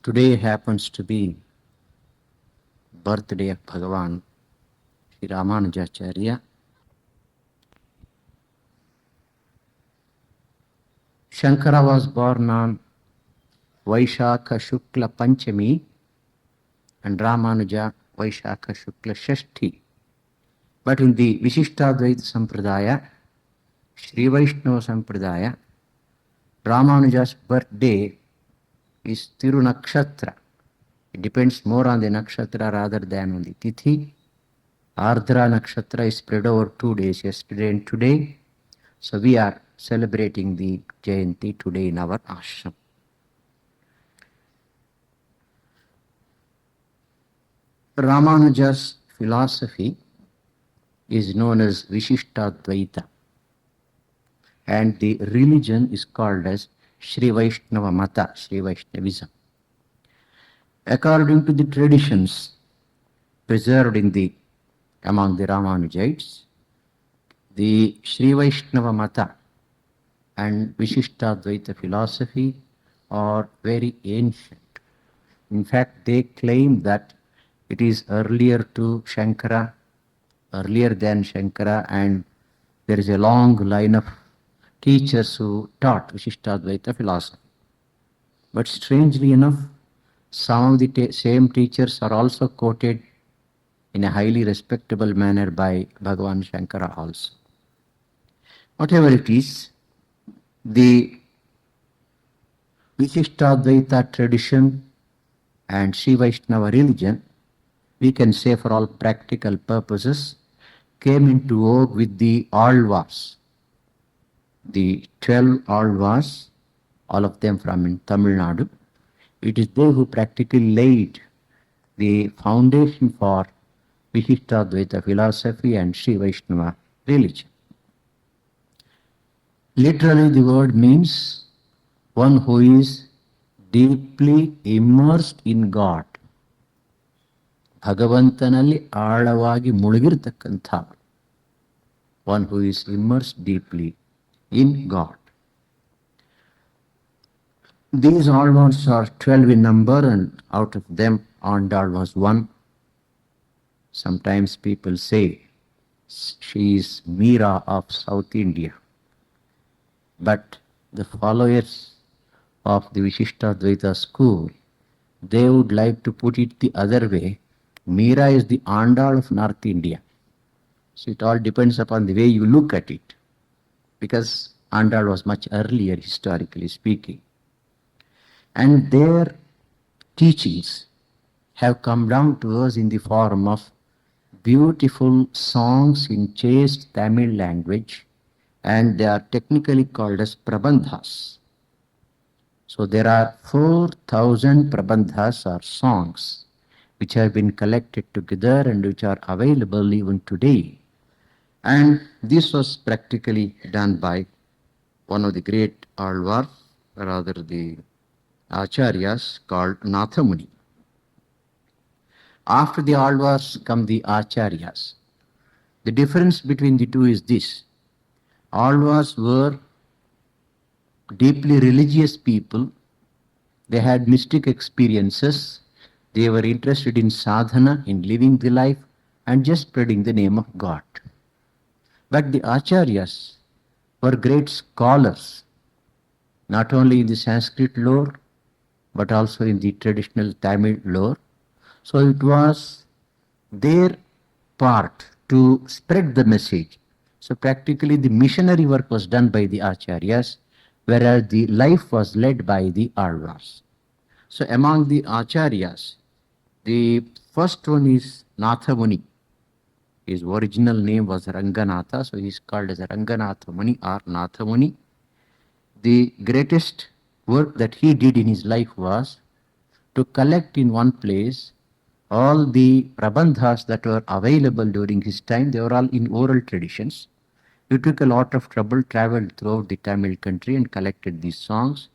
Today happens to be birthday of Bhagavan Sri Ramanujacharya. Shankara was born on Vaishakha Shukla Panchami and Ramanuja Vaishakha Shukla Shashti. But in the Vishishtadvaita Sampradaya, Sri Vaishnava Sampradaya, Ramanuja's birthday is Tirunakshatra. It depends more on the nakshatra rather than on the tithi. Ardhra nakshatra is spread over 2 days, yesterday and today. So we are celebrating the Jayanti today in our ashram. Ramanuja's philosophy is known as Vishishtadvaita, and the religion is called as Sri Vaishnava Mata, Sri Vaishnavism. According to the traditions preserved among the Ramanujites, the Sri Vaishnava Mata and Vishishtadvaita philosophy are very ancient. In fact, they claim that it is earlier than Shankara, and there is a long line of teachers who taught Vishishtadvaita philosophy. But strangely enough, some of the same teachers are also quoted in a highly respectable manner by Bhagavan Shankara also. Whatever it is, the Vishishtadvaita tradition and Sri Vaishnava religion, we can say for all practical purposes, came into vogue with the Alvars. The 12 Alvars, all of them from in Tamil Nadu. It is they who practically laid the foundation for Vishishtadvaita philosophy and Sri Vaishnava religion. Literally, the word means one who is deeply immersed in God. ಭಗವಂತನಲ್ಲಿ ಆಳವಾಗಿ ಮುಳುಗಿರ್ತಕ್ಕಂಥ one who is immersed deeply in God. These alvars are 12 in number, and out of them Andal was one. Sometimes people say she is Meera of South India. But the followers of the Vishishtadvaita school, they would like to put it the other way. Meera is the Andal of North India. So it all depends upon the way you look at it, because Andal was much earlier, historically speaking. And their teachings have come down to us in the form of beautiful songs in chaste Tamil language, and they are technically called as prabandhas. So there are 4,000 prabandhas or songs which have been collected together and which are available even today. And this was practically done by one of the great Alvars, rather the Acharyas, called Nathamuni. After the Alvars come the Acharyas. The difference between the two is this. Alvars were deeply religious people. They had mystic experiences. They were interested in sadhana, in living the life, and just spreading the name of God. But the Acharyas were great scholars, not only in the Sanskrit lore, but also in the traditional Tamil lore. So it was their part to spread the message. So practically the missionary work was done by the Acharyas, whereas the life was led by the Alvars. So among the Acharyas, the first one is Nathamuni. His original name was Ranganatha, so he is called as Ranganatha Muni or Nathamuni. The greatest work that he did in his life was to collect in one place all the prabandhas that were available during his time. They were all in oral traditions. He took a lot of trouble, traveled throughout the Tamil country and collected these songs,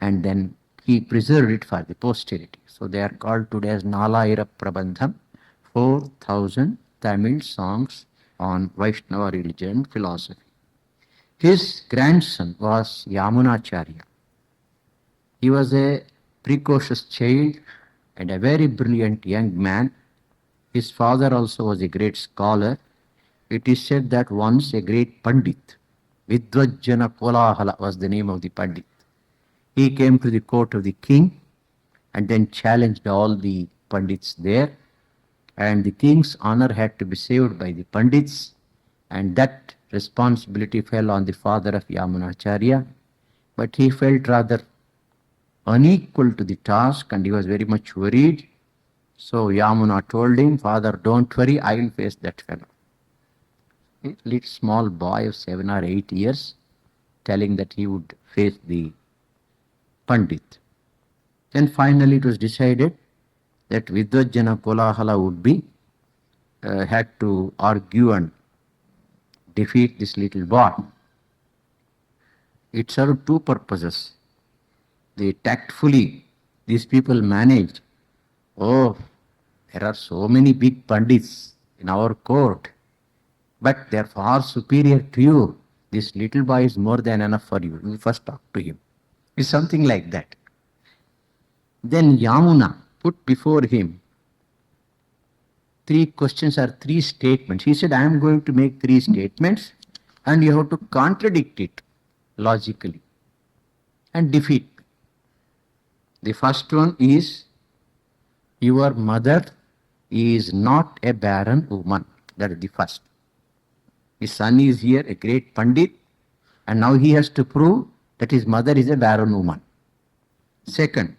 and then he preserved it for the posterity. So they are called today as Nalayira Prabandham, 4,000 Tamil songs on Vaishnava religion philosophy. His grandson was Yamunacharya. He was a precocious child and a very brilliant young man. His father also was a great scholar. It is said that once a great Pandit, Vidvajjana Kolahala was the name of the Pandit. He came to the court of the king and then challenged all the Pandits there. And the king's honor had to be saved by the Pandits, and that responsibility fell on the father of Ramanujacharya. But he felt rather unequal to the task and he was very much worried. So Yamuna told him, Father, don't worry, I will face that fellow. A little small boy of 7 or 8 years telling that he would face the Pandit. Then finally it was decided that Vidvajjana Kolahala would be had to argue and defeat this little boy. It served two purposes. They tactfully, these people managed, oh, there are so many big Pandits in our court, but they are far superior to you. This little boy is more than enough for you. You first talk to him. It's something like that. Then Yamuna put before him 3 questions or 3 statements. He said, I am going to make 3 statements and you have to contradict it logically and defeat me. The first one is, your mother is not a barren woman. That is the first. His son is here, a great Pandit, and now he has to prove that his mother is a barren woman. Second,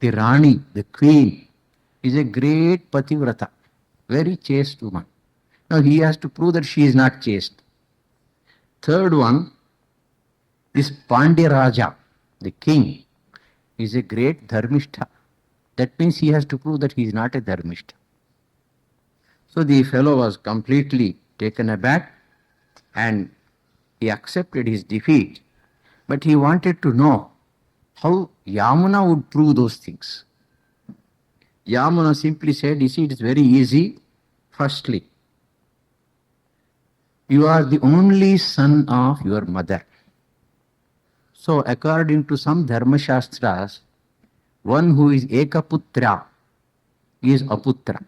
the Rani, the queen, is a great Pativrata, very chaste woman. Now he has to prove that she is not chaste. Third one, this Pandya Raja, the king, is a great Dharmishta. That means he has to prove that he is not a Dharmishta. So the fellow was completely taken aback and he accepted his defeat. But he wanted to know how Yamuna would prove those things. Yamuna simply said, you see, it is very easy. Firstly, you are the only son of your mother. So according to some Dharma Shastras, one who is Ekaputra is Aputra.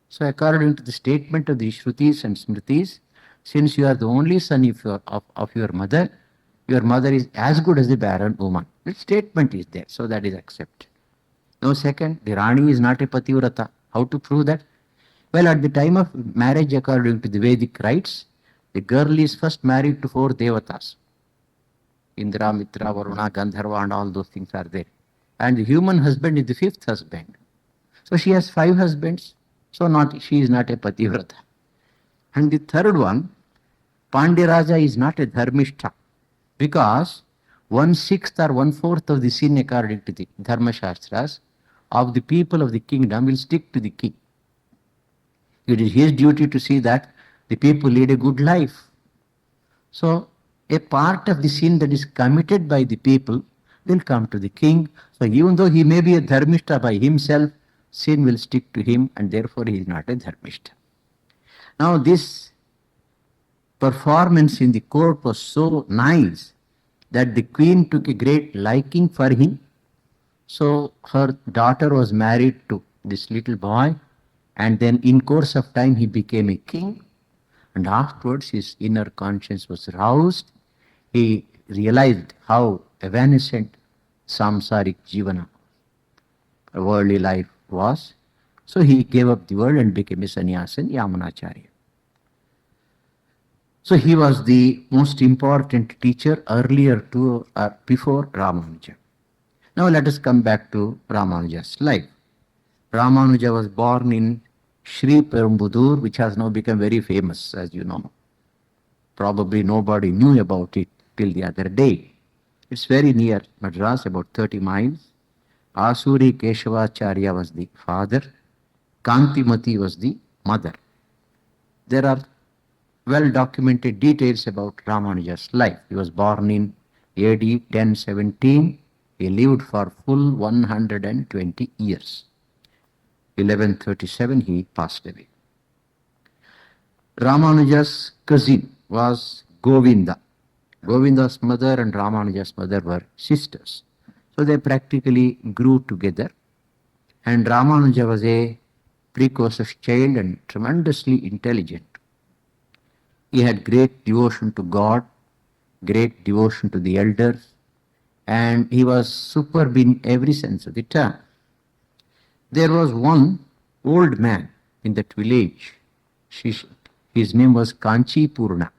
So according to the statement of the Shrutis and Smritis, since you are the only son of your mother is as good as the barren woman. The statement is there, so that is accepted. Now second, the Rani is not a Pativrata. How to prove that? Well, at the time of marriage, according to the Vedic rites, the girl is first married to 4 Devatas. Indra, Mitra, Varuna, Gandharva and all those things are there. And the human husband is the 5th husband. So she has 5 husbands. So she is not a Pativrata. And the third one, Pandya Raja is not a Dharmishta, because 1/6 or 1/4 of the sin, according to the Dharma Shastras, of the people of the kingdom will stick to the king. It is his duty to see that the people lead a good life. So a part of the sin that is committed by the people will come to the king. So even though he may be a Dharmishta by himself, sin will stick to him and therefore he is not a Dharmishta. Now this performance in the court was so nice that the queen took a great liking for him. So her daughter was married to this little boy, and then in course of time he became a king, and afterwards his inner conscience was roused. He realized how evanescent samsaric jivana, a worldly life, was. So he gave up the world and became a sannyasin, Ramanujacharya. So he was the most important teacher earlier to or before Ramanuja. Now let us come back to Ramanuja's life. Ramanuja was born in Sri Perumbudur, which has now become very famous, as you know. Probably nobody knew about it till the other day. It's very near Madras, about 30 miles. Asuri Keshavacharya was the father. Kantimati was the mother. There are well-documented details about Ramanuja's life. He was born in AD 1017. He lived for full 120 years. 1137 he passed away. Ramanuja's cousin was Govinda. Govinda's mother and Ramanuja's mother were sisters. So they practically grew together. And Ramanuja was a precocious child and tremendously intelligent. He had great devotion to God, great devotion to the elders, and he was superb in every sense of the term. There was one old man in that village. His name was Kanchi Purna.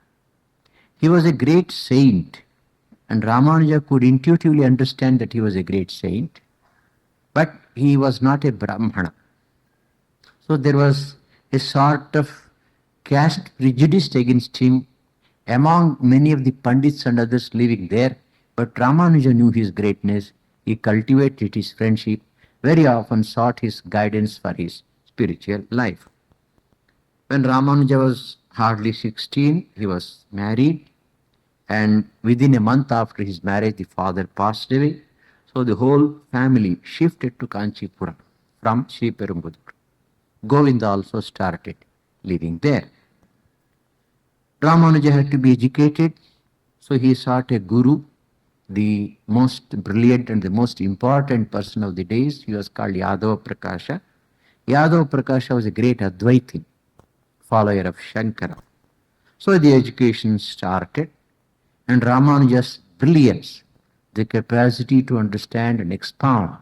He was a great saint, and Ramanuja could intuitively understand that he was a great saint, but he was not a Brahmana. So there was a sort of caste prejudice against him among many of the Pandits and others living there. But Ramanuja knew his greatness. He cultivated his friendship, very often sought his guidance for his spiritual life. When Ramanuja was hardly 16, he was married, and within a month after his marriage, the father passed away. So the whole family shifted to Kanchipuram from Sri Perumbudur. Govinda also started living there. Ramanuja had to be educated, so he sought a guru, the most brilliant and the most important person of the days. He was called Yadava Prakasha. Yadava Prakasha was a great Advaiti, follower of Shankara. So the education started, and Ramanuja's brilliance, the capacity to understand and expound,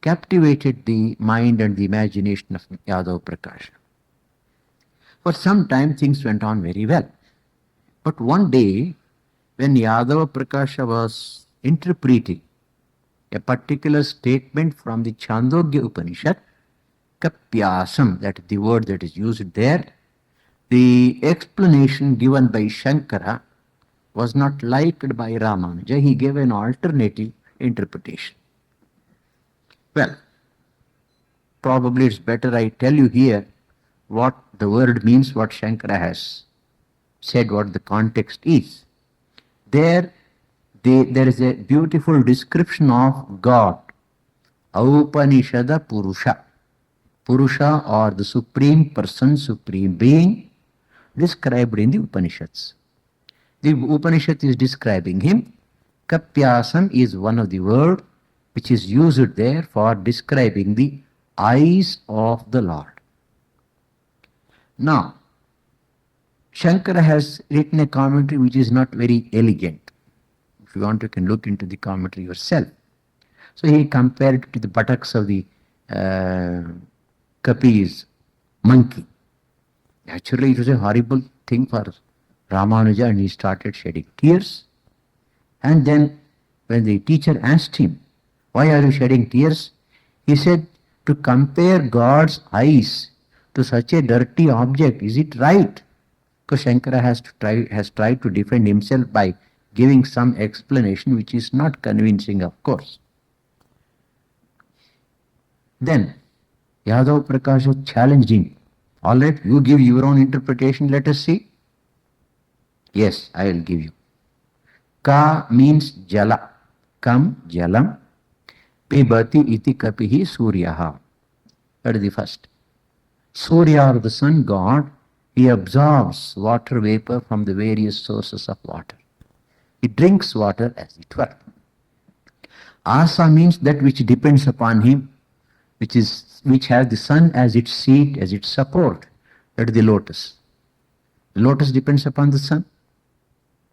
captivated the mind and the imagination of Yadava Prakasha. For some time things went on very well. But one day, when Yadava Prakasha was interpreting a particular statement from the Chandogya Upanishad, Kapyasam, that is the word that is used there, the explanation given by Shankara was not liked by Ramanuja. He gave an alternative interpretation. Well, probably it's better I tell you here what the word means, what Shankara has said, what the context is. There is a beautiful description of God, Aupanishada Purusha. Purusha, or the Supreme Person, Supreme Being, described in the Upanishads. The Upanishad is describing him. Kapyasam is one of the words which is used there for describing the eyes of the Lord. Now, Shankara has written a commentary which is not very elegant. If you want, you can look into the commentary yourself. So he compared it to the buttocks of the Kapi's monkey. Naturally, it was a horrible thing for Ramanuja, and he started shedding tears. And then when the teacher asked him, "Why are you shedding tears?" he said, "To compare God's eyes to such a dirty object, is it right?" Because Shankara has tried to defend himself by giving some explanation which is not convincing, of course. Then Yadav Prakasha challenged him. "All right, you give your own interpretation, let us see." "Yes, I will give you." Ka means jala. Kam, jalam. Pibati iti kapihi suryaha. That is the first. Surya, or the sun god, he absorbs water vapor from the various sources of water. He drinks water as it were. Asa means that which depends upon him, which has the sun as its seat, as its support. That is the lotus. The lotus depends upon the sun.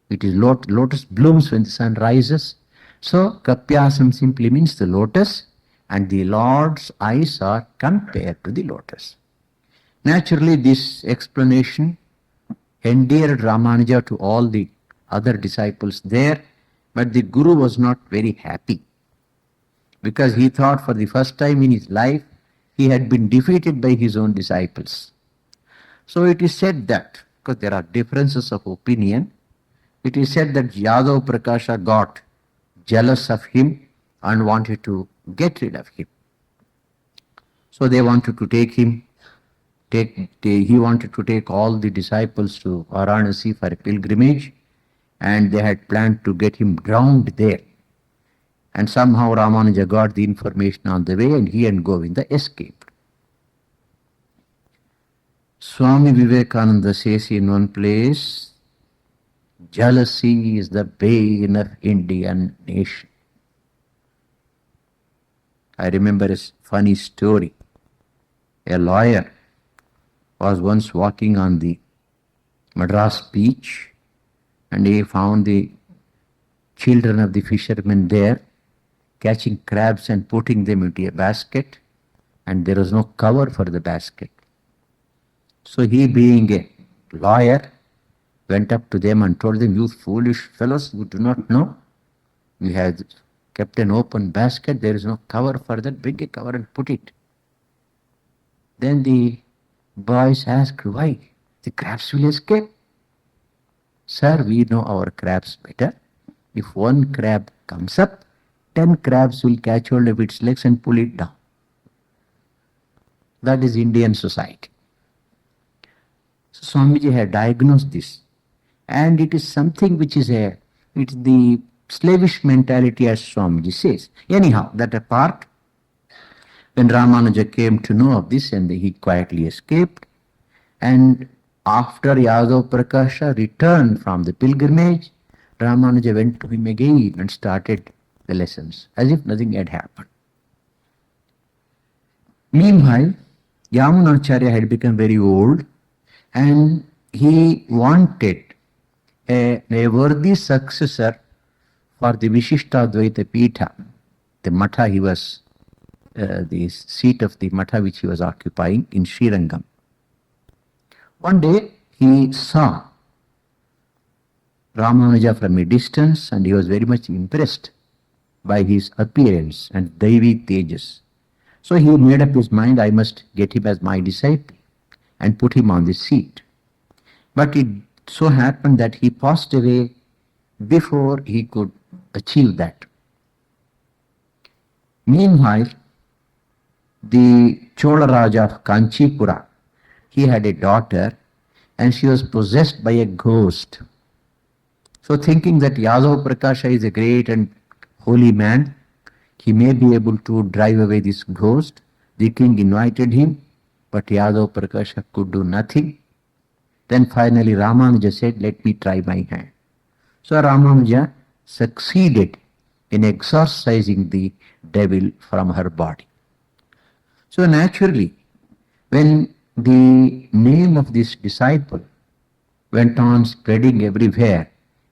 It is lotus blooms when the sun rises. So Kapyasam simply means the lotus, and the Lord's eyes are compared to the lotus. Naturally, this explanation endeared Ramanuja to all the other disciples there, but the Guru was not very happy, because he thought for the first time in his life he had been defeated by his own disciples. So it is said that, because there are differences of opinion, it is said that Yadav Prakasha got jealous of him and wanted to get rid of him. So they wanted to take him. He wanted to take all the disciples to Varanasi for a pilgrimage, and they had planned to get him drowned there. And somehow Ramanuja got the information on the way, and he and Govinda escaped. Swami Vivekananda says in one place, "Jealousy is the bane of Indian nation." I remember a funny story. A lawyer was once walking on the Madras beach and he found the children of the fishermen there catching crabs and putting them into a basket, and there was no cover for the basket. So he, being a lawyer, went up to them and told them, "You foolish fellows, you do not know. You have kept an open basket, there is no cover for that, bring a cover and put it." Then the boys asked, "Why? The crabs will escape." "Sir, we know our crabs better. If one crab comes up, 10 crabs will catch hold of its legs and pull it down." That is Indian society. So Swamiji had diagnosed this. And it is something which is it's the slavish mentality, as Swamiji says. Anyhow, that apart, when Ramanuja came to know of this, and he quietly escaped, and after Yadav Prakasha returned from the pilgrimage, Ramanuja went to him again and started the lessons, as if nothing had happened. Meanwhile, Yamunacharya had become very old, and he wanted a worthy successor for the Vishishtadvaita Pitha, the matha he was, the seat of the matha which he was occupying in Srirangam. One day he saw Ramanuja from a distance, and he was very much impressed by his appearance and Daivi Tejas. So he made up his mind, I must get him as my disciple and put him on the seat. But it so happened that he passed away before he could achieve that. Meanwhile, the Chola Raja of Kanchipura, he had a daughter and she was possessed by a ghost. So thinking that Yadav Prakasha is a great and holy man, he may be able to drive away this ghost, the king invited him, but Yadav Prakasha could do nothing. Then finally Ramanuja said, "Let me try my hand." So Ramanuja succeeded in exorcising the devil from her body. So naturally, when the name of this disciple went on spreading everywhere,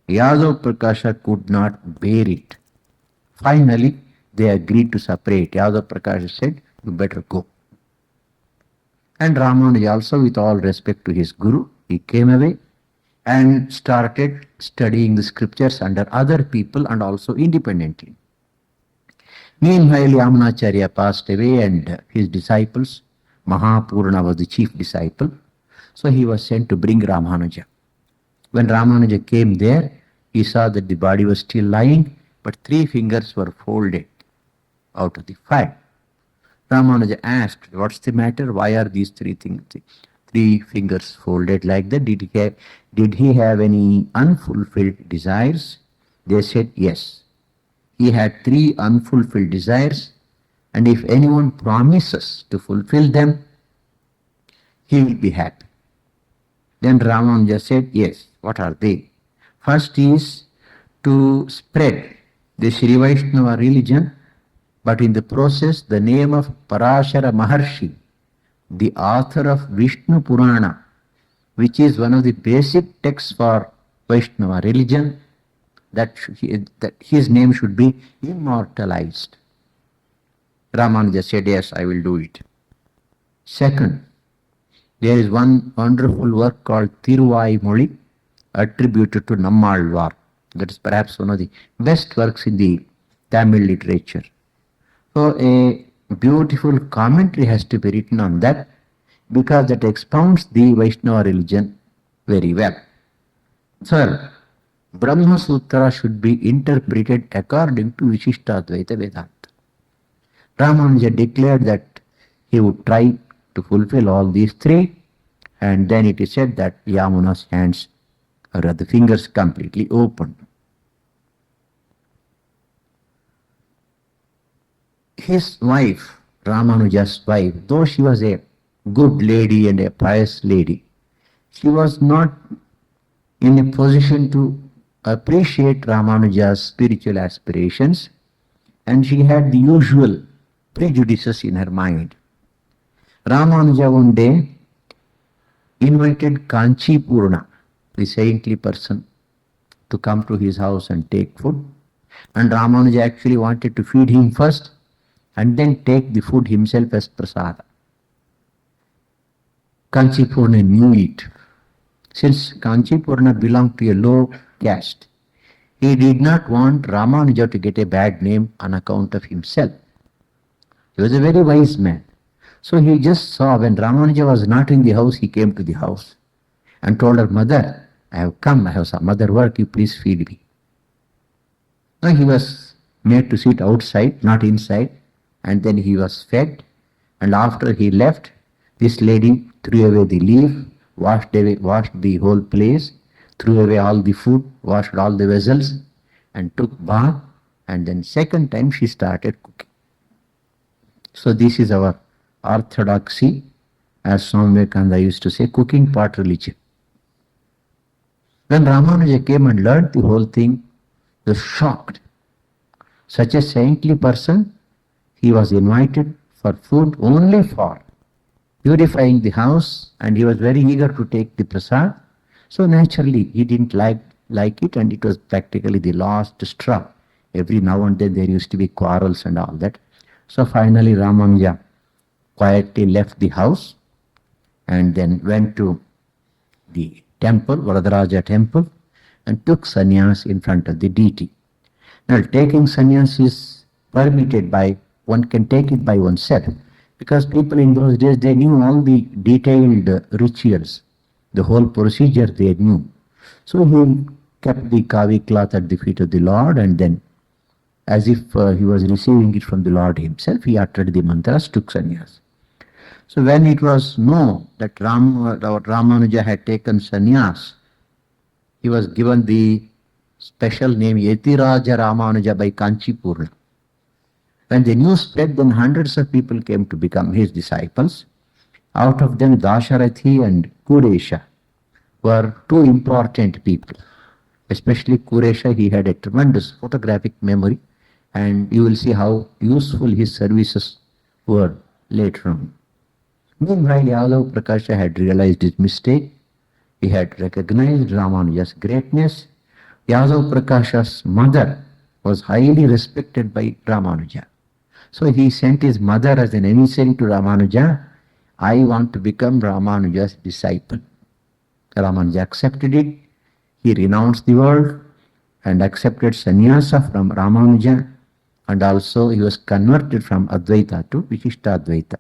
Yadav Prakasha could not bear it. Finally, they agreed to separate. Yadav Prakasha said, "You better go." And Ramanuja also, with all respect to his guru, he came away and started studying the scriptures under other people and also independently. Meanwhile, Yamunacharya passed away and his disciples, Mahapurna was the chief disciple, so he was sent to bring Ramanuja. When Ramanuja came there, he saw that the body was still lying, but 3 fingers were folded out of the 5. Ramanuja asked, "What's the matter? Why are these 3 fingers folded like that? Did he have any unfulfilled desires?" They said, "Yes. He had 3 unfulfilled desires, and if anyone promises to fulfill them, he will be happy." Then Ramanuja said, "Yes, what are they?" First is to spread the Sri Vaishnava religion, but in the process the name of Parashara Maharshi, the author of Vishnu Purana, which is one of the basic texts for Vaishnava religion, that his name should be immortalized. Ramanuja said, "Yes, I will do it." Second, there is one wonderful work called Thiruvaimozhi, attributed to Nammalvar. That is perhaps one of the best works in the Tamil literature. So a beautiful commentary has to be written on that, because that expounds the Vaishnava religion very well. Third, Brahma Sutra should be interpreted according to Vishishtadvaita Vedanta. Ramanuja declared that he would try to fulfill all these 3, and then it is said that Yamuna's hands, or the fingers, completely opened. His wife, Ramanuja's wife, though she was a good lady and a pious lady, she was not in a position to appreciate Ramanuja's spiritual aspirations, and she had the usual prejudices in her mind. Ramanuja one day invited Kanchi Purna, the saintly person, to come to his house and take food. And Ramanuja actually wanted to feed him first and then take the food himself as prasada. Kanchi Purna knew it. Since Kanchi Purna belonged to a low caste, he did not want Ramanuja to get a bad name on account of himself. He was a very wise man. So he just saw when Ramanuja was not in the house, he came to the house and told her, "Mother, I have come, I have some other work, you please feed me." Now he was made to sit outside, not inside, and then he was fed. And after he left, this lady threw away the leaf, washed the whole place, threw away all the food, washed all the vessels, and took bath. And then second time she started cooking. So this is our orthodoxy, as Swami Vivekananda used to say, cooking pot religion. When Ramanuja came and learned the whole thing, he was shocked. Such a saintly person, he was invited for food only for purifying the house, and he was very eager to take the prasad. So naturally he didn't like it, and it was practically the last straw. Every now and then there used to be quarrels and all that. So finally Ramanuja quietly left the house and then went to the temple, Varadaraja temple, and took sannyas in front of the deity. Now taking sannyas is permitted by, one can take it by oneself, because people in those days, they knew all the detailed rituals, the whole procedure they knew. So he kept the kavi cloth at the feet of the Lord, and then as if he was receiving it from the Lord himself, he uttered the mantras, took sannyas. So when it was known that Ramanuja had taken sannyas, he was given the special name Yetiraja Ramanuja by Kanchi Purna. When the news spread, then hundreds of people came to become his disciples. Out of them, Dasharathi and Kuresha were two important people. Especially Kuresha, he had a tremendous photographic memory, and you will see how useful his services were later on. Meanwhile, Yadav Prakasha had realized his mistake. He had recognized Ramanuja's greatness. Yadav Prakasha's mother was highly respected by Ramanuja. So he sent his mother as an emissary to Ramanuja. "I want to become Ramanuja's disciple." Ramanuja accepted it. He renounced the world and accepted sannyasa from Ramanuja, and also he was converted from Advaita to Vishishtadvaita.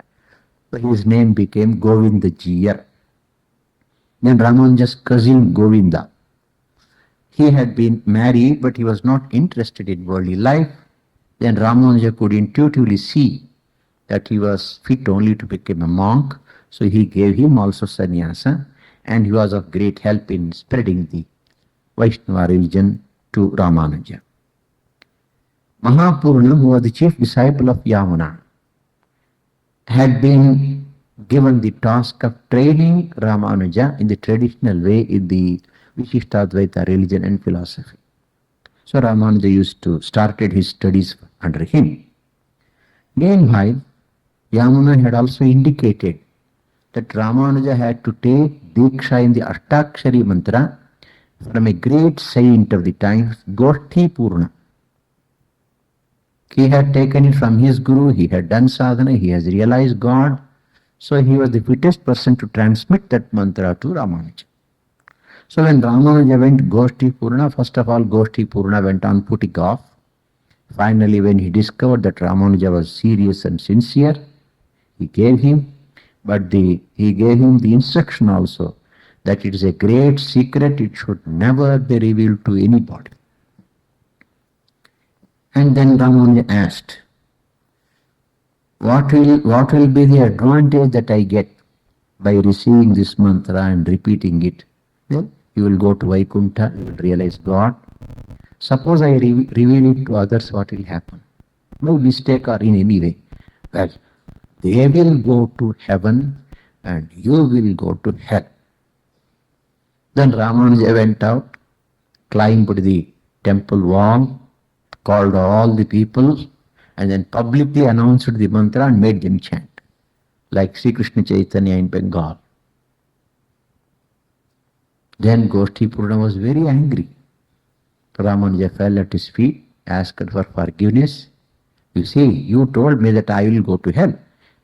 So his name became Govindajiyar. Then Ramanuja's cousin Govinda, he had been married, but he was not interested in worldly life. Then Ramanuja could intuitively see that he was fit only to become a monk, so he gave him also sannyasa, and he was of great help in spreading the Vaishnava religion to Ramanuja. Mahapurna, who was the chief disciple of Yamuna, had been given the task of training Ramanuja in the traditional way in the Vishishtadvaita religion and philosophy. So Ramanuja used to started his studies under him. Meanwhile, Yamuna had also indicated that Ramanuja had to take Diksha in the Ashtakshari mantra from a great saint of the times, Goshti Purna. He had taken it from his guru, he had done sadhana, he has realized God, so he was the fittest person to transmit that mantra to Ramanuja. So when Ramanuja went Goshti Purna, first of all Goshti Purna went on putting off. Finally, when he discovered that Ramanuja was serious and sincere, he gave him, but he gave him the instruction also that it is a great secret, it should never be revealed to anybody. And then Ramanuja asked, what will be the advantage that I get by receiving this mantra and repeating it? Well, you will go to Vaikuntha, you will realize God. Suppose I reveal it to others, what will happen? No mistake or in any way. Well, they will go to heaven and you will go to hell. Then Ramanuja went out, climbed the temple wall, called all the people, and then publicly announced the mantra and made them chant, like Sri Krishna Chaitanya in Bengal. Then Goshti Purna was very angry. Ramanuja fell at his feet, asked for forgiveness. You see, you told me that I will go to hell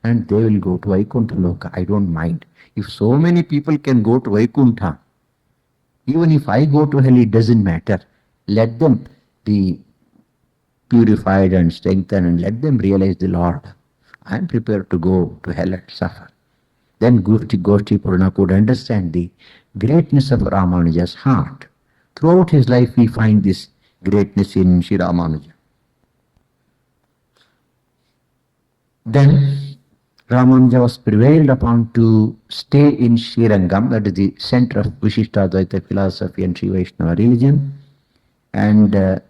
and they will go to Vaikuntha Loka. I don't mind. If so many people can go to Vaikuntha, even if I go to hell, it doesn't matter. Let them be purified and strengthened and let them realize the Lord. I am prepared to go to hell and suffer. Then Goshti Purna could understand the greatness of Ramanuja's heart. Throughout his life, we find this greatness in Sri Ramanuja. Then Ramanuja was prevailed upon to stay in Srirangam, that is the center of Vishishtadvaita philosophy and Sri Vaishnava religion, and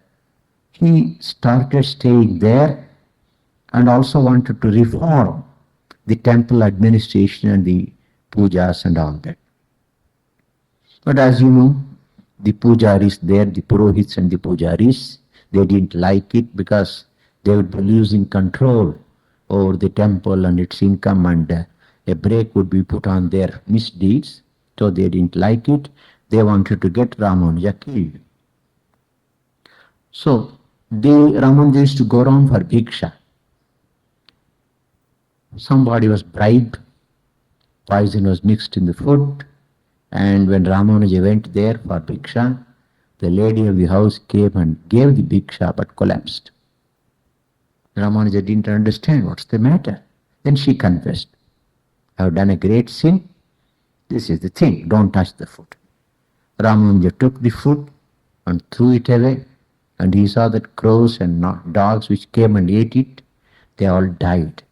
he started staying there and also wanted to reform the temple administration and the pujas and all that. But as you know, the pujaris there, the purohits and the pujaris, they didn't like it because they would be losing control over the temple and its income, and a brake would be put on their misdeeds. So they didn't like it. They wanted to get Ramanuja killed. So Ramanuja used to go around for bhiksha. Somebody was bribed, poison was mixed in the food, and when Ramanuja went there for bhiksha, the lady of the house came and gave the bhiksha but collapsed. Ramanuja didn't understand what's the matter. Then she confessed, I have done a great sin. This is the thing, don't touch the food. Ramanuja took the food and threw it away, and he saw that crows and dogs which came and ate it, they all died.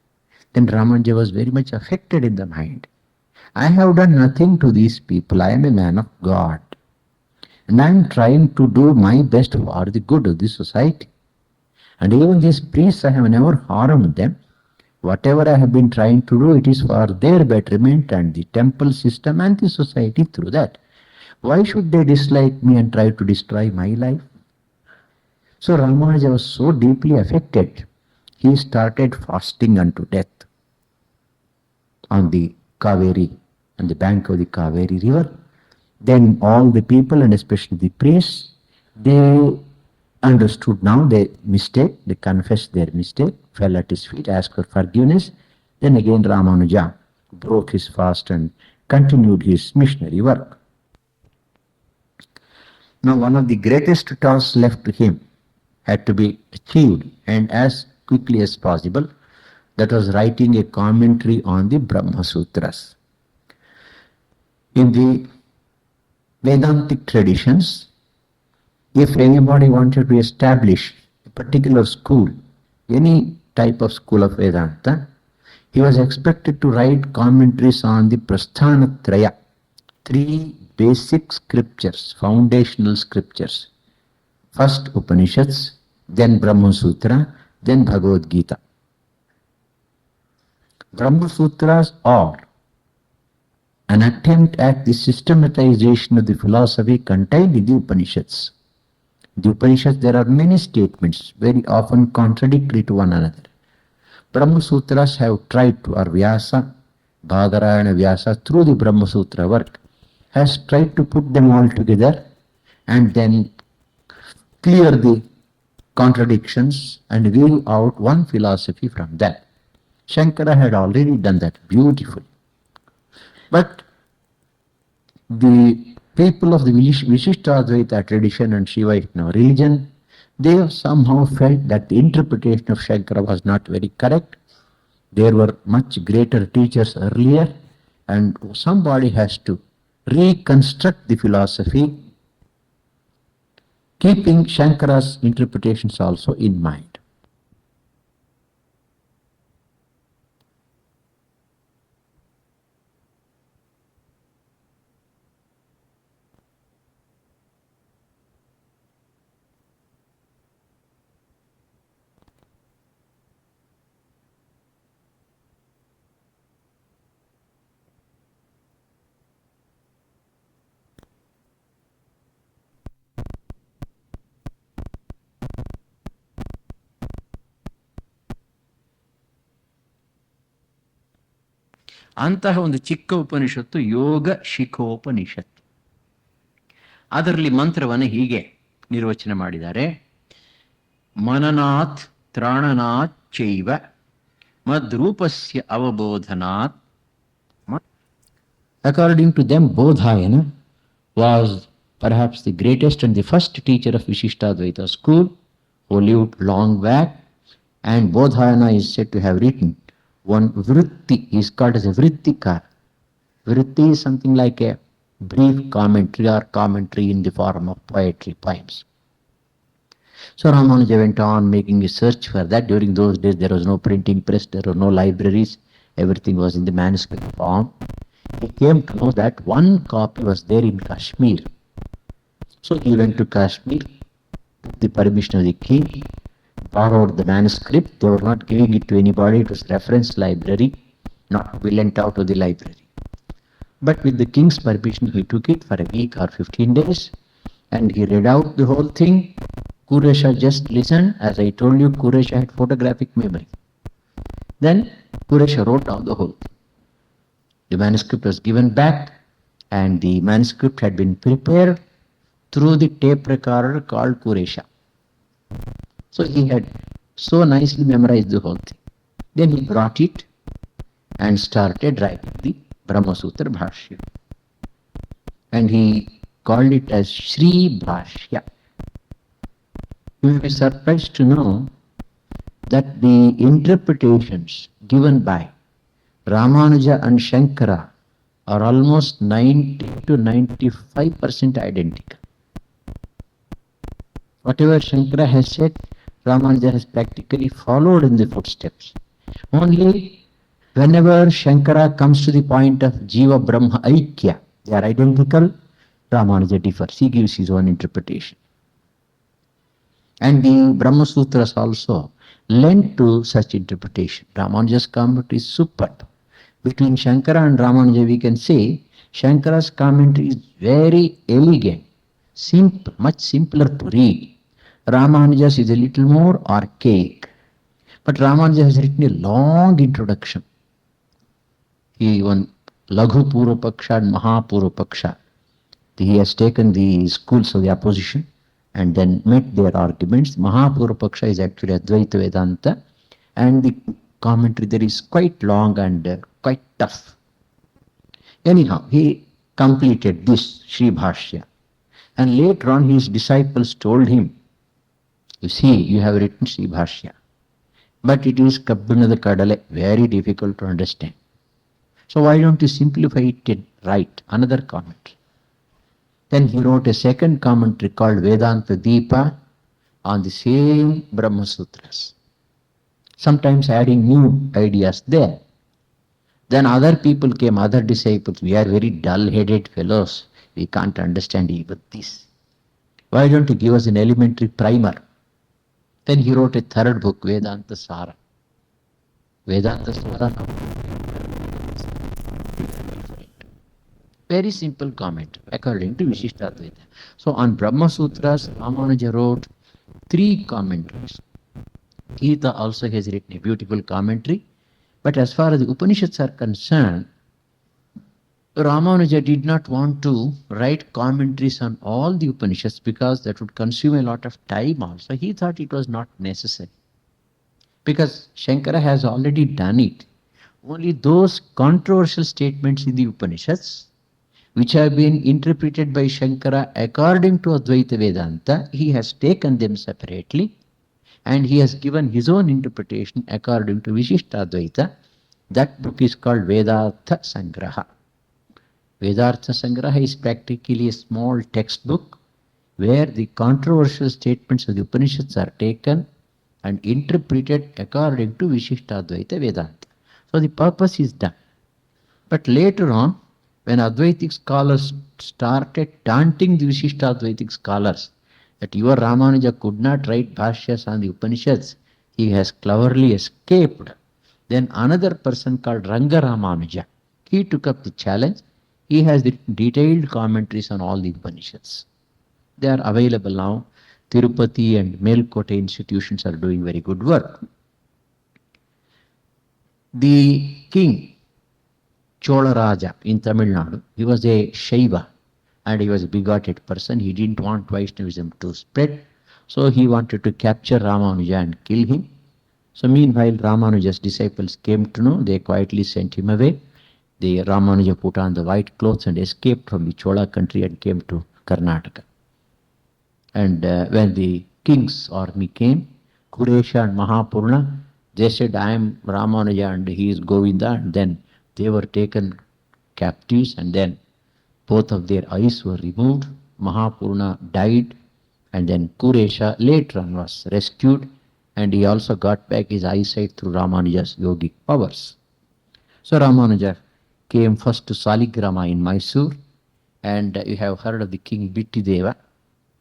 Then Ramanuja was very much affected in the mind. I have done nothing to these people. I am a man of God. And I am trying to do my best for the good of the society. And even these priests, I have never harmed them. Whatever I have been trying to do, it is for their betterment and the temple system and the society through that. Why should they dislike me and try to destroy my life? So Ramanuja was so deeply affected, he started fasting unto death on the Kaveri, on the bank of the Kaveri river. Then all the people and especially the priests, they understood now their mistake, they confessed their mistake, fell at his feet, asked for forgiveness. Then again Ramanuja broke his fast and continued his missionary work. Now one of the greatest tasks left to him had to be achieved, and as quickly as possible. That was writing a commentary on the Brahma Sutras. In the Vedantic traditions, if anybody wanted to establish a particular school, any type of school of Vedanta, he was expected to write commentaries on the Prasthanatraya, three basic scriptures, foundational scriptures. First Upanishads, then Brahma Sutra, then Bhagavad Gita. Brahma Sutras are an attempt at the systematization of the philosophy contained in the Upanishads. In the Upanishads there are many statements, very often contradictory to one another. Brahma Sutras have tried to, or Vyasa, Bhadarayana Vyasa, through the Brahma Sutra work, has tried to put them all together and then clear the contradictions and weave out one philosophy from that. Shankara had already done that beautifully. But the people of the Vishishtadvaita tradition and Sri Vaishnava religion, they have somehow felt that the interpretation of Shankara was not very correct. There were much greater teachers earlier, and somebody has to reconstruct the philosophy, keeping Shankara's interpretations also in mind. ಅಂತಹ ಒಂದು ಚಿಕ್ಕ ಉಪನಿಷತ್ತು ಯೋಗ ಶಿಖೋಪನಿಷತ್ತು. ಅದರಲ್ಲಿ ಮಂತ್ರವನ್ನು ಹೀಗೆ ನಿರ್ವಚನ ಮಾಡಿದ್ದಾರೆ: ಮನನಾಥ್ ತ್ರಾಣನಾಥ್ ಚೈವ ಮದ್ರೂಪಸ್ಯ ಅವಬೋಧನಾತ್. According to them, Bodhayana was perhaps the greatest and the first teacher of Vishishtadvaita school, who lived long back, and Bodhayana is said to have written one vritti. He is called as a vrittikar. Vritti is something like a brief commentary or commentary in the form of poetry, poems. So Ramanuja went on making a search for that. During those days there was no printing press, there were no libraries, everything was in the manuscript form. He came to know that one copy was there in Kashmir. So he went to Kashmir with the permission of the king, borrowed the manuscript. They were not giving it to anybody. It was reference library, not to be lent out to the library. But with the king's permission, he took it for a week or 15 days and he read out the whole thing. Kuresha just listened. As I told you, Kuresha had photographic memory. Then Kuresha wrote down the whole thing. The manuscript was given back, and the manuscript had been prepared through the tape recorder called Kuresha. So he had so nicely memorized the whole thing. Then he brought it and started writing the Brahma Sutra Bhashya. And he called it as Sri Bhashya. You will be surprised to know that the interpretations given by Ramanuja and Shankara are almost 90 to 95% identical. Whatever Shankara has said, Ramanuja has practically followed in the footsteps. Only whenever Shankara comes to the point of Jiva Brahma Aikya, they are identical, Ramanuja differs. He gives his own interpretation. And the Brahma Sutras also lend to such interpretation. Ramanuja's commentary is superb. Between Shankara and Ramanuja, we can say Shankara's commentary is very elegant, simple, much simpler to read. Ramanuja's is a little more archaic. But Ramanuja has written a long introduction. He won Laghu Purvapaksha and Maha Purvapaksha. He has taken the schools of the opposition and then met their arguments. Maha Purvapaksha is actually Advaita Vedanta, and the commentary there is quite long and quite tough. Anyhow, he completed this Sri Bhashya, and later on his disciples told him, you see, you have written Sri Bhashya, but it is Kabbinada Kadale, very difficult to understand. So why don't you simplify it and write another commentary? Then he wrote a second commentary called Vedanta Deepa on the same Brahma Sutras, sometimes adding new ideas there. Then other people came, other disciples. We are very dull-headed fellows. We can't understand even this. Why don't you give us an elementary primer? Then he wrote a third book, Vedanta Sara. Vedanta Sara. Very simple comment according to Vishishtadvaita. So on Brahma Sutras, Ramanuja wrote 3 commentaries. Gita also has written a beautiful commentary. But as far as the Upanishads are concerned, Ramanuja did not want to write commentaries on all the Upanishads because that would consume a lot of time also. He thought it was not necessary. Because Shankara has already done it. Only those controversial statements in the Upanishads which have been interpreted by Shankara according to Advaita Vedanta, he has taken them separately and he has given his own interpretation according to Vishishtadvaita. That book is called Vedartha Sangraha. Vedartha Sangraha is practically a small textbook where the controversial statements of the Upanishads are taken and interpreted according to Vishishtadvaita Vedanta. So the purpose is done. But later on, when Advaitic scholars started taunting the Vishishtadvaitic scholars that your Ramanuja could not write Bhashyas on the Upanishads, he has cleverly escaped. Then another person called Ranga Ramanuja, he took up the challenge. He has the detailed commentaries on all the Upanishads. They are available now. Tirupati and Melkote institutions are doing very good work. The king Chola Raja in Tamil Nadu. He was a Shaiva and he was a bigoted person. He didn't want Vaishnavism to spread. So he wanted to capture Ramanuja and kill him. So meanwhile, Ramanuja's disciples came to know. They quietly sent him away. The Ramanuja put on the white clothes and escaped from the Chola country and came to Karnataka. And when the king's army came, Kuresha and Mahapurna, they said, I am Ramanuja and he is Govinda. And then they were taken captives and then both of their eyes were removed. Mahapurna died and then Kuresha later on was rescued and he also got back his eyesight through Ramanuja's yogic powers. So Ramanuja came first to Saligrama in Mysore and you have heard of the king Bittideva.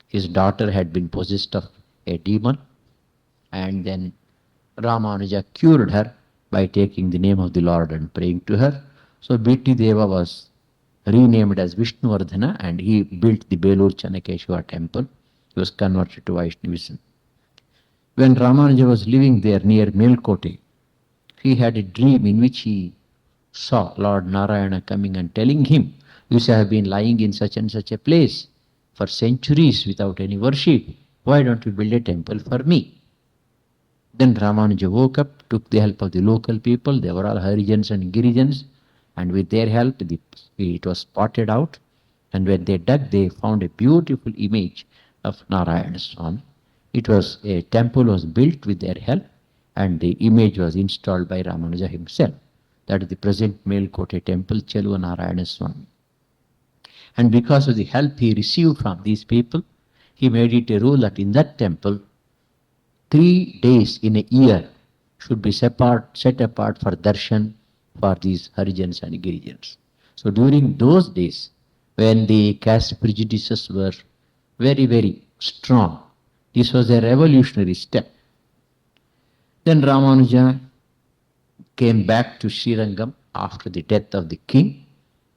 His daughter had been possessed of a demon and then Ramanuja cured her by taking the name of the Lord and praying to her. So Bittideva was renamed as Vishnuvardhana and he built the Belur Chanakeshwar temple. He was converted to Vaishnavism. When Ramanuja was living there near Melkote, he had a dream in which he saw Lord Narayana coming and telling him, you have been lying in such and such a place for centuries without any worship. Why don't you build a temple for me? Then Ramanuja woke up, took the help of the local people. They were all Harijans and Girijans. And with their help, it was spotted out. And when they dug, they found a beautiful image of Narayana Swami. It was a temple was built with their help. And the image was installed by Ramanuja himself. That is the present Melkote temple, Cheluva Narayana Swami. And because of the help he received from these people, he made it a rule that in that temple, 3 days in a year should be set apart for darshan for these Harijans and Girijans. So during those days, when the caste prejudices were very, very strong, this was a revolutionary step. Then Ramanuja came back to Srirangam after the death of the king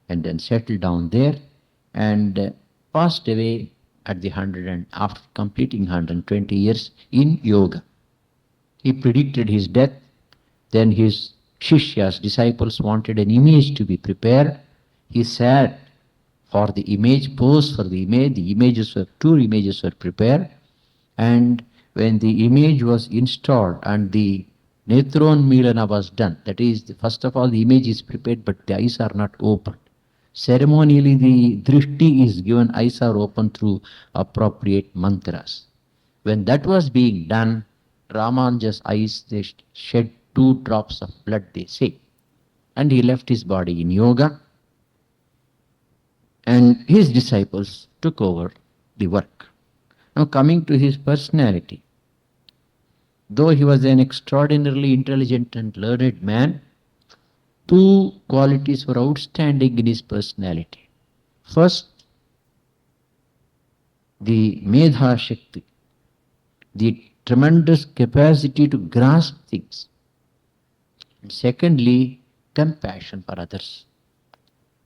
and then settled down there and passed away at the 100 and after completing 120 years in yoga. He predicted his death. Then his Shishyas, disciples, wanted an image to be prepared. He sat for the image, posed for the image. The images were, 2 images were prepared. And when the image was installed and the Netron Milana was done, that is, first of all, the image is prepared, but the eyes are not opened. Ceremonially, the drishti is given, eyes are open through appropriate mantras. When that was being done, Ramanuja's eyes, they shed 2 drops of blood, they say. And he left his body in yoga. And his disciples took over the work. Now coming to his personality. Though he was an extraordinarily intelligent and learned man, 2 qualities were outstanding in his personality. First, the Medha Shakti, the tremendous capacity to grasp things. And secondly, compassion for others.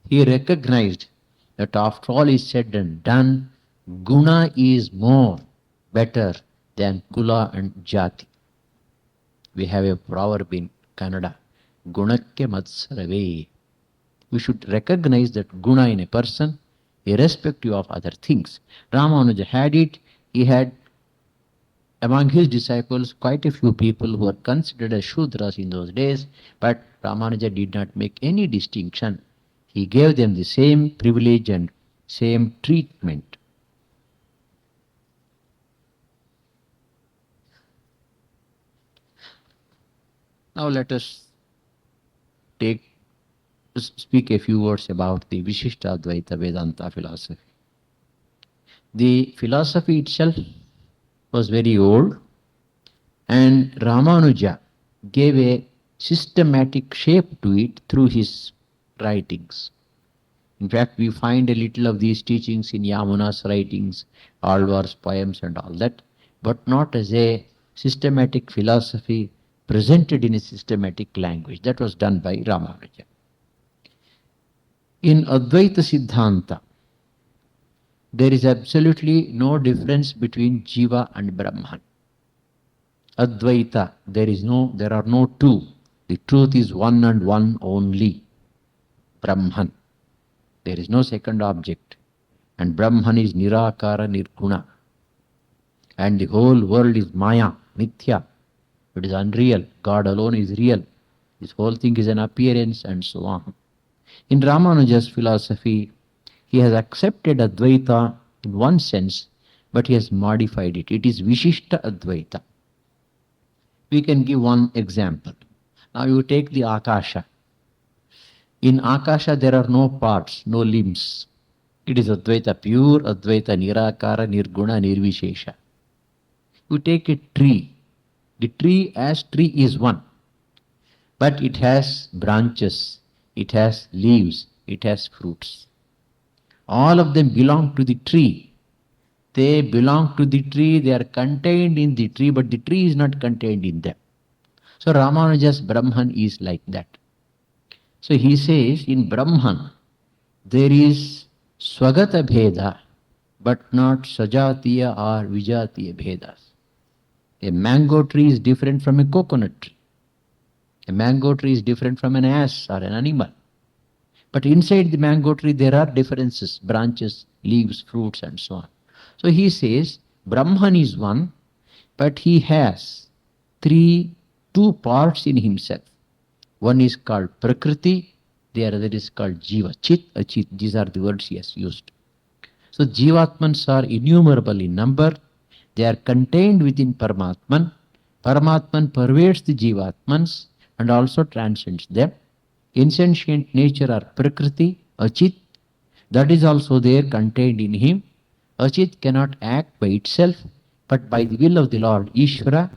He recognized that after all is said and done, guna is more better than kula and jati. We have a proverb in Kannada, gunakke matsarave. We should recognize that guna in a person, irrespective of other things. Ramanuja had it. He had among his disciples quite a few people who were considered as Shudras in those days, but Ramanuja did not make any distinction. He gave them the same privilege and same treatment. Now let us speak a few words about the Vishishtadvaita Vedanta philosophy. The philosophy itself was very old, and Ramanuja gave a systematic shape to it through his writings. In fact, we find a little of these teachings in Yamuna's writings, Alvar's poems and all that, but not as a systematic philosophy presented in a systematic language. That was done by Ramanuja. In Advaita Siddhanta, there is absolutely no difference between Jiva and Brahman. Advaita, there are no 2. The truth is one and one only. Brahman. There is no second object. And Brahman is Nirakara Nirguna. And the whole world is Maya, Mithya. It is unreal. God alone is real. This whole thing is an appearance and so on. In Ramanuja's philosophy, he has accepted Advaita in one sense, but he has modified it. It is Vishishta Advaita. We can give one example. Now you take the Akasha. In Akasha there are no parts, no limbs. It is Advaita, pure Advaita, Nirakara, Nirguna, Nirvishesha. You take a tree. The tree as tree is one. But it has branches, it has leaves, it has fruits. All of them belong to the tree. They belong to the tree, they are contained in the tree, but the tree is not contained in them. So Ramanuja's Brahman is like that. So he says in Brahman there is Swagata Bheda, but not Sajatiya or Vijatiya Bhedas. A mango tree is different from a coconut tree. A mango tree is different from an ass or an animal. But inside the mango tree there are differences, branches, leaves, fruits and so on. So he says Brahman is one, but he has two parts in himself. One is called Prakriti, the other is called Jiva, Chit, Achit. These are the words he has used. So Jivatmans are innumerable in number. They are contained within Paramatman. Paramatman pervades the Jivatmans and also transcends them. Insentient nature are Prakriti, Achit. That is also there contained in him. Achit cannot act by itself, but by the will of the Lord Ishvara,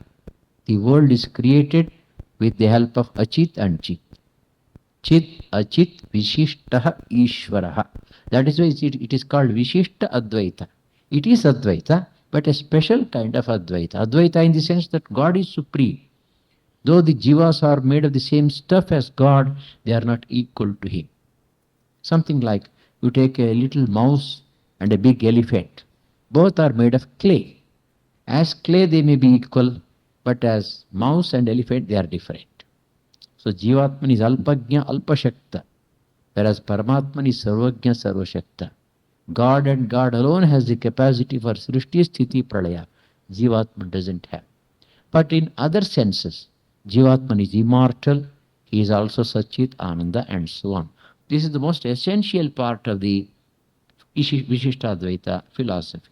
the world is created with the help of Achit and Chit. Chit, Achit, Vishishtaha, Ishvaraha. That is why it is called Vishishta Advaita. It is Advaita, but a special kind of Advaita. Advaita in the sense that God is supreme. Though the jivas are made of the same stuff as God, they are not equal to him. Something like you take a little mouse and a big elephant. Both are made of clay. As clay they may be equal, but as mouse and elephant they are different. So Jivatman is Alpajna, Alpashakta, whereas Paramatman is Sarvajna, Sarvashakta. God and God alone has the capacity for Srishti, Sthiti, Pralaya. Jivatman doesn't have. But in other senses, Jivatman is immortal, he is also Satchit, Ananda and so on. This is the most essential part of the Vishishtadvaita philosophy.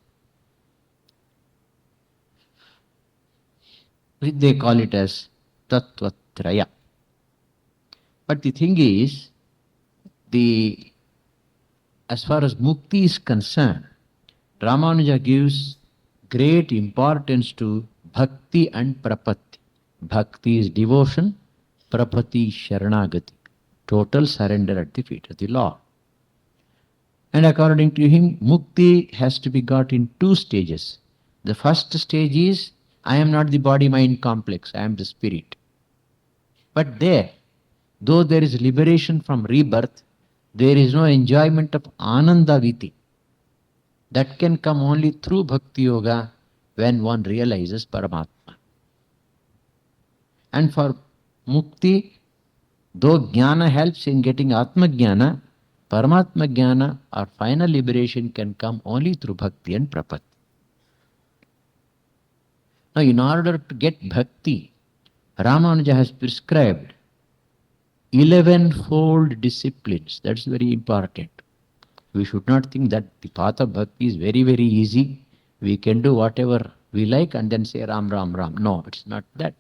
They call it as Tattvatraya. But the thing is, as far as Mukti is concerned, Ramanuja gives great importance to Bhakti and Prapatti. Bhakti is devotion, Prapatti is Sharanagati, total surrender at the feet of the Lord. And according to him, Mukti has to be got in two stages. The first stage is, I am not the body-mind complex, I am the spirit. But there, though there is liberation from rebirth, there is no enjoyment of Ananda Viti. That can come only through Bhakti Yoga when one realizes Paramatma. And for Mukti, though Jnana helps in getting Atma Jnana, Paramatma Jnana or final liberation can come only through Bhakti and Prapatti. Now, in order to get Bhakti, Ramanuja has prescribed 11-fold disciplines. That's very important. We should not think that the path of Bhakti is very, very easy. We can do whatever we like and then say Ram, Ram, Ram. No, it's not that.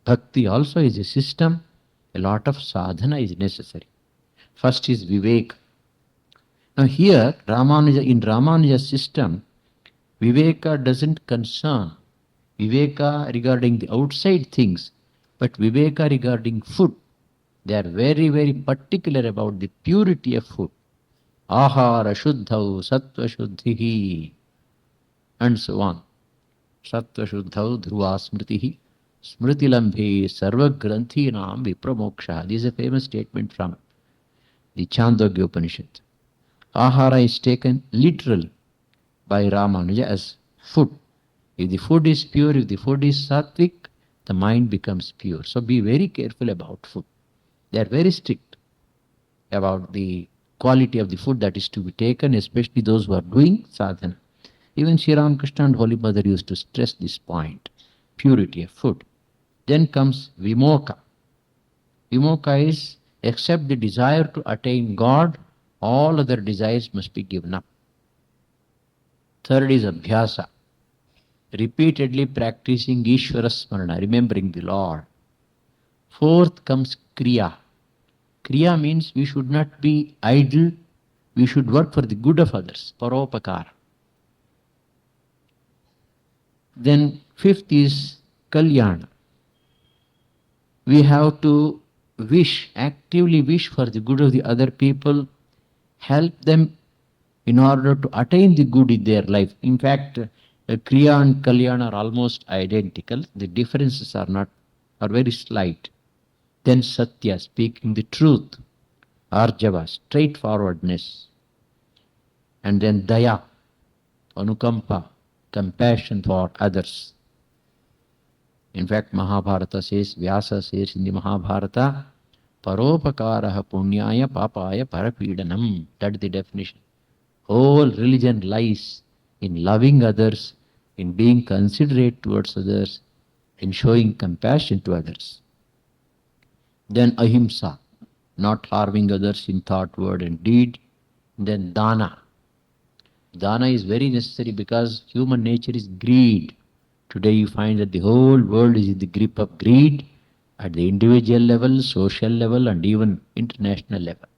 Bhakti also is a system. A lot of sadhana is necessary. First is Vivek. Now here, in Ramanuja's system, Viveka doesn't concern Viveka regarding the outside things, but Viveka regarding food. They are very, very particular about the purity of food. Ahara Shuddhau Sattva Shuddhihi and so on. Sattva Shuddhau Dhruva Smritihi Smritilambhe Sarva Granthinam Vipramoksha. This is a famous statement from the Chandogya Upanishad. Ahara is taken literally by Ramanuja as food. If the food is pure, if the food is sattvic, the mind becomes pure. So be very careful about food. They are very strict. about the quality of the food that is to be taken, especially those who are doing sadhana. Even Sri Ramakrishna and Holy Mother used to stress this point, purity of food. Then comes vimoka. Vimoka is except the desire to attain God, all other desires must be given up. Third is abhyasa, repeatedly practicing Ishvara Smarana, remembering the Lord. Fourth comes kriya. Kriya means we should not be idle, we should work for the good of others, paropakara. Then fifth is kalyana. We have to wish, actively wish for the good of the other people, help them in order to attain the good in their life. In fact, kriya and kalyana are almost identical. The differences are very slight. Then satya, speaking the truth. Arjava, straightforwardness. And then daya, anukampa, compassion for others. In fact, Mahabharata says, Vyasa says in the Mahabharata, paropakaraha punyaya papaya parapidanam. That is the definition. Whole religion lies in loving others, in being considerate towards others, in showing compassion to others. Then ahimsa, not harming others in thought, word and deed. Then dana. Dana is very necessary because human nature is greed. Today you find that the whole world is in the grip of greed at the individual level, social level and even international level.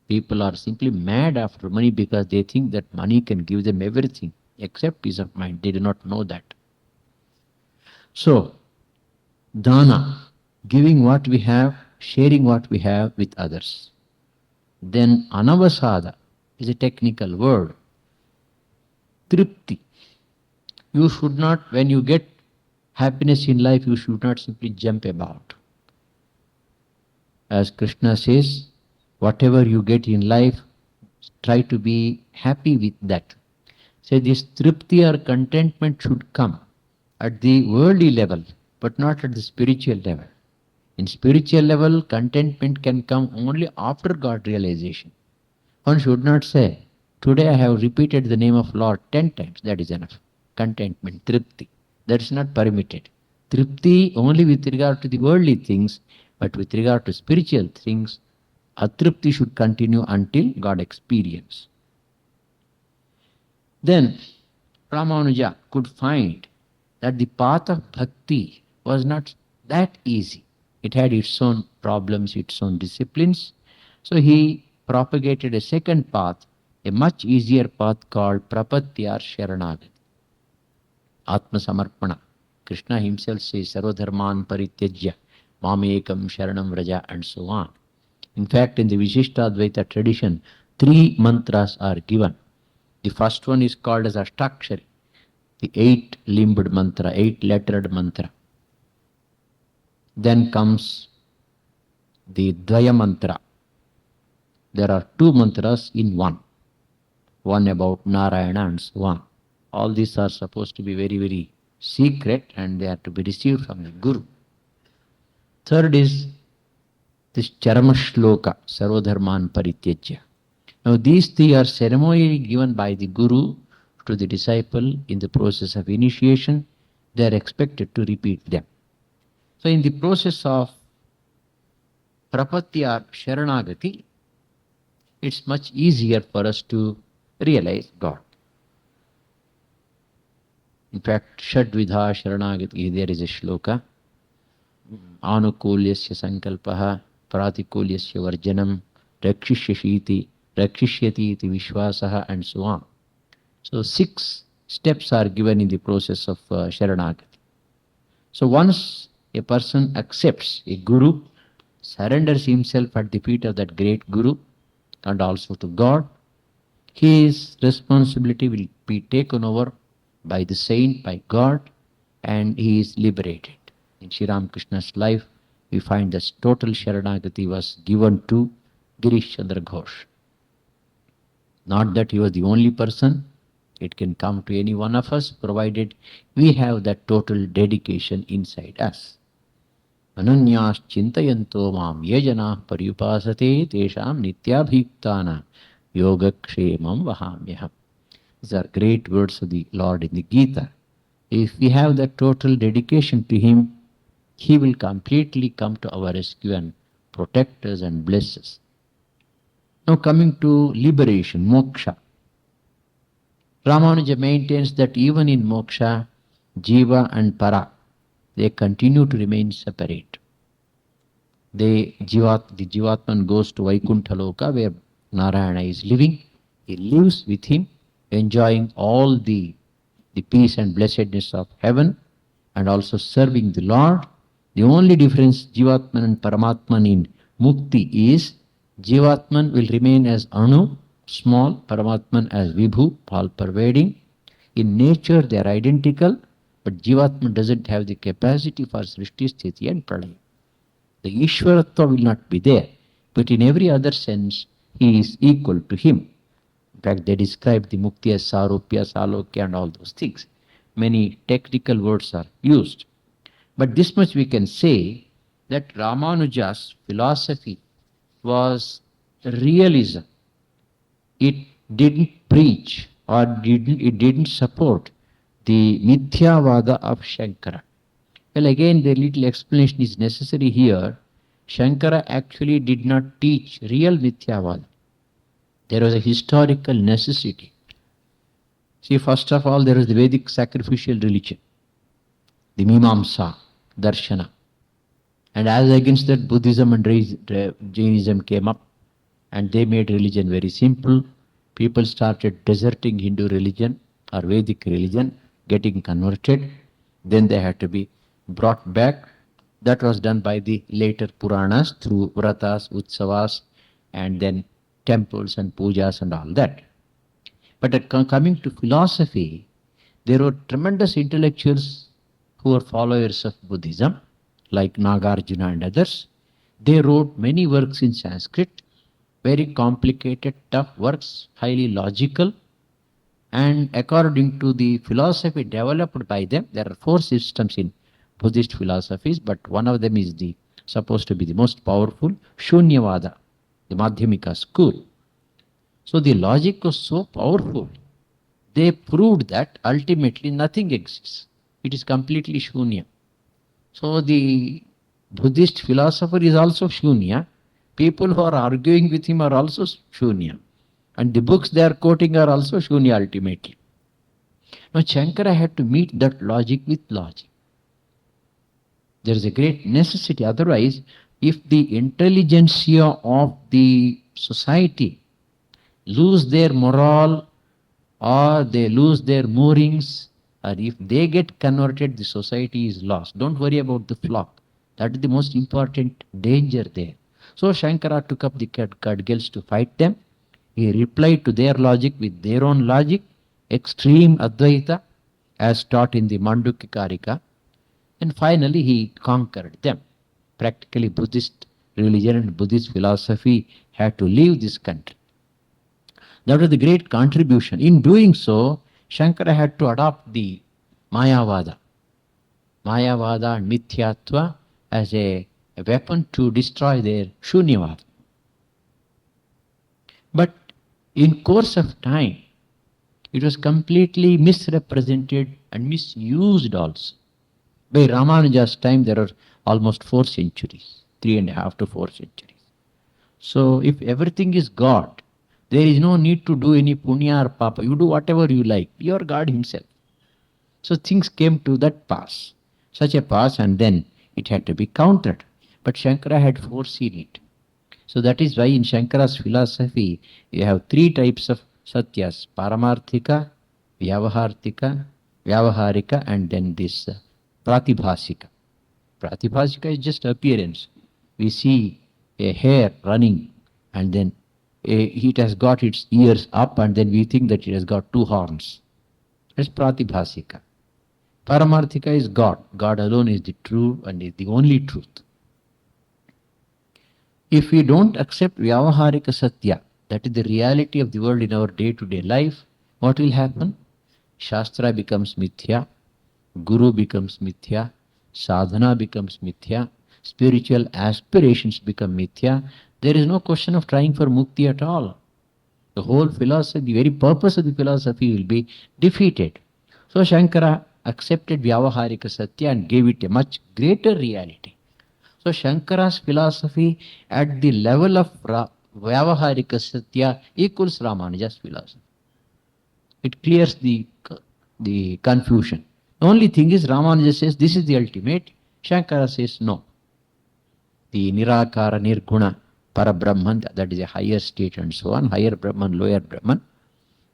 People are simply mad after money because they think that money can give them everything except peace of mind. They do not know that. So, dana, giving what we have, sharing what we have with others. Then anavasada is a technical word. Tripti. You should not, when you get happiness in life, you should not simply jump about. As Krishna says, whatever you get in life, try to be happy with that. So this tripti or contentment should come at the worldly level, but not at the spiritual level. In spiritual level, contentment can come only after God realization. One should not say, today I have repeated the name of Lord 10 times, that is enough. Contentment, tripti, that is not permitted. Tripti only with regard to the worldly things, but with regard to spiritual things, atripti should continue until God experience. Then Ramanuja could find that the path of bhakti was not that easy. It had its own problems, its own disciplines. So he propagated a second path, a much easier path called prapatya or sharanagati. Atma Samarpana. Krishna himself says, Sarvadharman Parityajya, Mamekam Sharanam Vraja, and so on. In fact, in the Vishishtadvaita tradition, 3 mantras are given. The first one is called as Ashtakshari, the 8-limbed mantra, 8-lettered mantra. Then comes the Dvaya mantra. There are 2 mantras in one. One about Narayana and so on. All these are supposed to be very, very secret and they are to be received from the Guru. Third is this Charama Shloka, Sarvadharman Parityajya. Now these 3 are ceremonially given by the Guru to the disciple in the process of initiation. They are expected to repeat them. So in the process of Prapatya or Sharanagati, it's much easier for us to realize God. In fact, Shadvidha Sharanagati, there is a shloka. Anukulyasya sankalpaha, pratikulyasya varjanam, rakshishyashiti, rakshishyati iti vishwasaha, and so on. So 6 steps are given in the process of Sharanagati. So once a person accepts a Guru, surrenders himself at the feet of that great Guru and also to God, his responsibility will be taken over by the saint, by God, and he is liberated. In Sri Ramakrishna's life, we find that total Sharanagati was given to Girish Chandra Ghosh. Not that he was the only person, it can come to any one of us, provided we have that total dedication inside us. Ananyas chintayanto mam ye janah paryupasate tesham nityabhiktanam yogakshemam vahamyaham. These are great words of the Lord in the Gita. If we have that total dedication to Him, He will completely come to our rescue and protect us and bless us. Now coming to liberation, moksha. Ramanuja maintains that even in moksha, jiva and para, they continue to remain separate. The Jivatman goes to Vaikuntha Loka where Narayana is living. He lives with him, enjoying all the peace and blessedness of heaven and also serving the Lord. The only difference Jivatman and Paramatman in Mukti is Jivatman will remain as Anu, small, Paramatman as Vibhu, all pervading. In nature they are identical, but Jivatman doesn't have the capacity for Srishti, Sthiti and Pralaya. The Ishwaratva will not be there, but in every other sense he is equal to him. In fact, they describe the Mukti as Sarupya, Salokya and all those things. Many technical words are used. But this much we can say that Ramanuja's philosophy was realism. It didn't preach or it didn't support the Mithyavada of Shankara. Well, again, the little explanation is necessary here. Shankara actually did not teach real Mithyavada. There was a historical necessity. See, first of all, there was the Vedic sacrificial religion, the Mimamsa, Darshana. And as against that, Buddhism and Jainism came up and they made religion very simple. People started deserting Hindu religion or Vedic religion, getting converted. Then they had to be brought back. That was done by the later Puranas through vratas, utsavas, and then temples and pujas and all that. But coming to philosophy, there were tremendous intellectuals who were followers of Buddhism, like Nagarjuna and others. They wrote many works in Sanskrit, very complicated, tough works, highly logical. And according to the philosophy developed by them, there are 4 systems in Buddhist philosophies, but one of them is supposed to be the most powerful, Shunyavada, the Madhyamika school. So the logic was so powerful, they proved that ultimately nothing exists. It is completely Shunya. So the Buddhist philosopher is also Shunya. People who are arguing with him are also Shunya. And the books they are quoting are also Shunya ultimately. Now Shankara had to meet that logic with logic. There is a great necessity. Otherwise, if the intelligentsia of the society lose their moral or they lose their moorings, or if they get converted, the society is lost. Don't worry about the flock. That is the most important danger there. So Shankara took up the Kadgals to fight them. He replied to their logic with their own logic, extreme Advaita, as taught in the Mandukya. And finally he conquered them. Practically Buddhist religion and Buddhist philosophy had to leave this country. That was the great contribution. In doing so, Shankara had to adopt the Mayavada and Mithyatva as a weapon to destroy their Shunyavada. But in course of time, it was completely misrepresented and misused also. By Ramanuja's time, there are almost 4 centuries, 3.5 to 4 centuries. So if everything is God, there is no need to do any punya or papa. You do whatever you like. You are God himself. So things came to that pass, such a pass, and then it had to be countered. But Shankara had foreseen it. So that is why in Shankara's philosophy, you have 3 types of satyas: Paramarthika, Vyavaharika, and then this Pratibhasika. Pratibhasika is just appearance. We see a hare running and then it has got its ears up and then we think that it has got 2 horns. That's Pratibhasika. Paramarthika is God. God alone is the true and is the only truth. If we don't accept Vyavaharika Satya, that is the reality of the world in our day-to-day life, what will happen? Shastra becomes mithya, Guru becomes mithya, sadhana becomes mithya, spiritual aspirations become mithya, there is no question of trying for mukti at all. The whole philosophy, the very purpose of the philosophy will be defeated. So Shankara accepted Vyavaharika Satya and gave it a much greater reality. So Shankara's philosophy at the level of Vyavaharika Satya equals Ramanuja's philosophy. It clears the confusion. The only thing is Ramanuja says this is the ultimate. Shankara says no. The Nirakara, Nirguna, Parabrahman, that is a higher state and so on, higher Brahman, lower Brahman.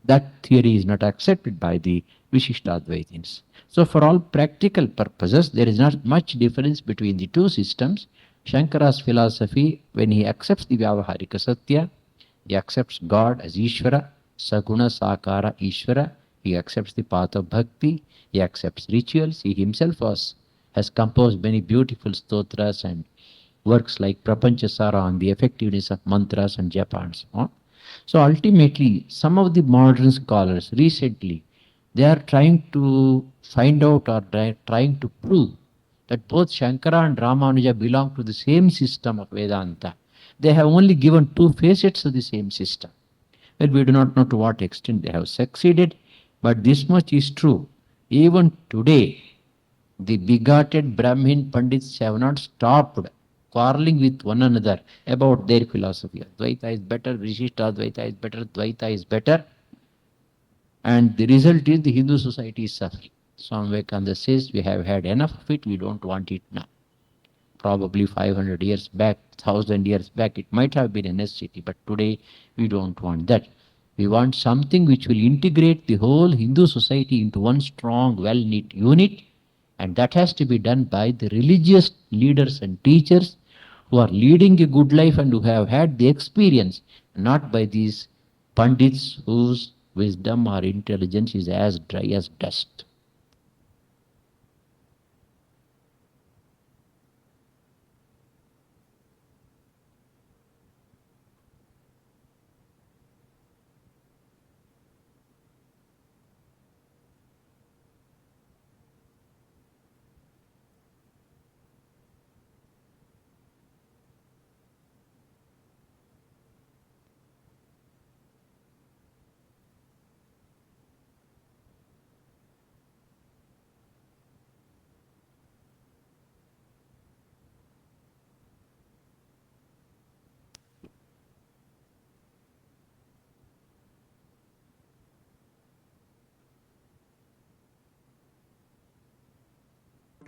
That theory is not accepted by the Vishishtadvaitins. So for all practical purposes, there is not much difference between the two systems. Shankara's philosophy, when he accepts the Vyavaharika Satya, he accepts God as Ishvara, Saguna Sakara Ishvara, he accepts the path of bhakti, he accepts rituals, he himself has composed many beautiful stotras and works like Prapanchasara on the effectiveness of mantras and japa and so on. So ultimately, some of the modern scholars recently, they are trying to find out or trying to prove that both Shankara and Ramanuja belong to the same system of Vedanta. They have only given two facets of the same system. Well, we do not know to what extent they have succeeded, but this much is true. Even today, the bigoted Brahmin Pandits have not stopped quarreling with one another about their philosophy. Advaita is better, Vishishta Advaita is better, Dvaita is better. And the result is the Hindu society is suffering. Swami Vivekananda says we have had enough of it, we don't want it now. Probably 500 years back, 1000 years back, it might have been a necessity, but today we don't want that. We want something which will integrate the whole Hindu society into one strong, well-knit unit, and that has to be done by the religious leaders and teachers who are leading a good life and who have had the experience, not by these pandits whose wisdom or intelligence is as dry as dust.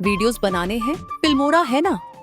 Videos बनाने हैं, Filmora है ना।